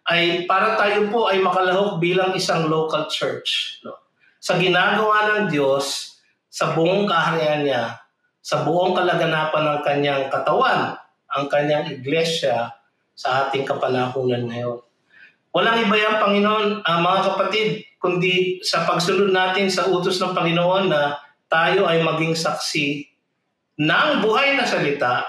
ay para tayo po ay makalahok bilang isang local church. No? Sa ginagawa ng Diyos, sa buong kaharian niya, sa buong kalaganapan ng kanyang katawan, ang kanyang iglesia sa ating kapanahunan ngayon. Walang iba yan, Panginoon, mga kapatid, kundi sa pagsunod natin sa utos ng Panginoon na tayo ay maging saksi ng buhay na salita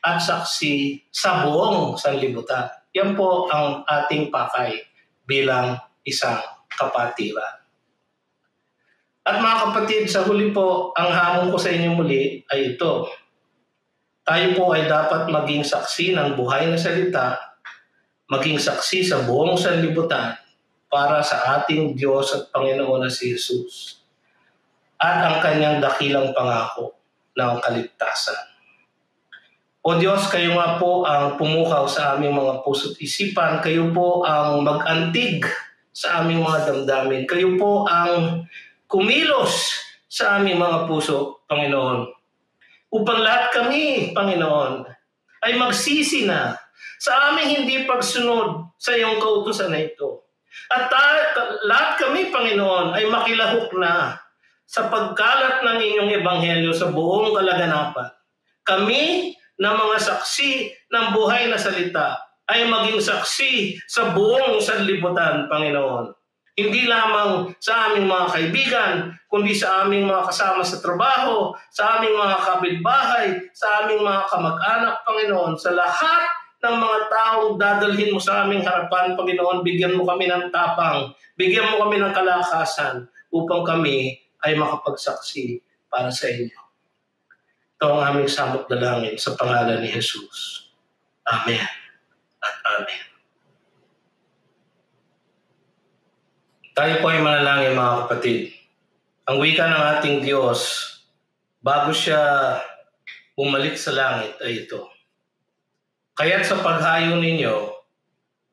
at saksi sa buong sanlibutan. Yan po ang ating pakay bilang isang kapatiran. At mga kapatid, sa huli po, ang hamon ko sa inyo muli ay ito. Tayo po ay dapat maging saksi ng buhay na salita, maging saksi sa buong sanlibutan para sa ating Diyos at Panginoon na si Jesus at ang kanyang dakilang pangako ng kaligtasan. O Diyos, kayo nga po ang pumukaw sa aming mga puso't isipan. Kayo po ang mag-antig sa aming mga damdamin. Kayo po ang kumilos sa aming mga puso, Panginoon. Upang lahat kami, Panginoon, ay magsisi na sa aming hindi pagsunod sa iyong kautusan na ito. At lahat kami, Panginoon, ay makilahok na sa pagkalat ng inyong ebanghelyo sa buong kalaganapan. Kami na mga saksi ng buhay na salita ay maging saksi sa buong sanlibutan, Panginoon. Hindi lamang sa aming mga kaibigan, kundi sa aming mga kasama sa trabaho, sa aming mga kapitbahay, sa aming mga kamag-anak, Panginoon, sa lahat ng mga taong dadalhin mo sa aming harapan, Panginoon, bigyan mo kami ng tapang, bigyan mo kami ng kalakasan upang kami ay makapagsaksi para sa inyo. Ito ang aming samot dalangin sa pangalan ni Jesus. Amen at Amen. Tayo po ay manalangin, mga kapatid. Ang wika ng ating Diyos, bago siya bumalik sa langit, ay ito. Kaya't sa paghayo ninyo,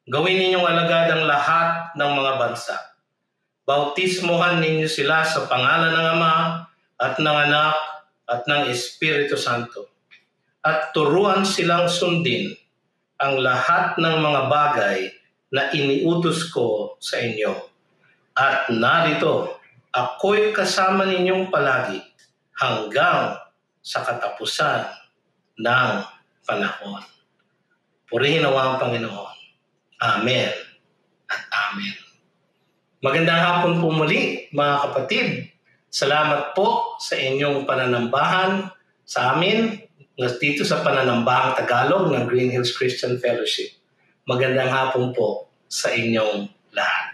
gawin ninyong alagad ang lahat ng mga bansa. Bautismohan ninyo sila sa pangalan ng Ama at ng Anak at ng Espiritu Santo. At turuan silang sundin ang lahat ng mga bagay na iniutos ko sa inyo. At narito, ako'y kasama ninyong palagi hanggang sa katapusan ng panahon. Purihin nawa ang Panginoon. Amen at Amen. Magandang hapon po muli, mga kapatid. Salamat po sa inyong pananambahan sa amin dito sa Pananambahang Tagalog ng Green Hills Christian Fellowship. Magandang hapon po sa inyong lahat.